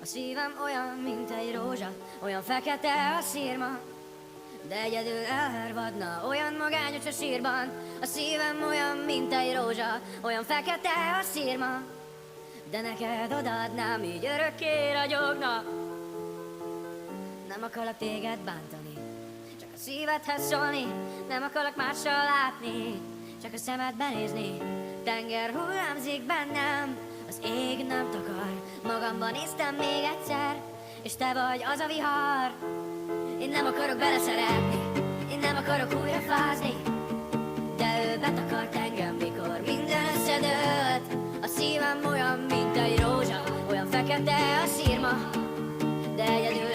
A szívem olyan, mint egy rózsa, olyan fekete a szírma, de egyedül elhervadna, olyan magányos a sírban. A szívem olyan, mint egy rózsa, olyan fekete a szírma, de neked odaadnám, így örökké ragyogna. Nem akarok téged bántani, csak a szívedhez szólni. Nem akarok mással látni, csak a szemedbe nézni. Tenger hullámzik bennem, az ég nem takar. Magamban néztem még egyszer, és te vagy az a vihar. Én nem akarok beleszeretni, én nem akarok újra fázni, de ő betakart engem, mikor minden összedőlt. A szívem olyan, mint egy rózsa, olyan fekete a szírma, de egyedül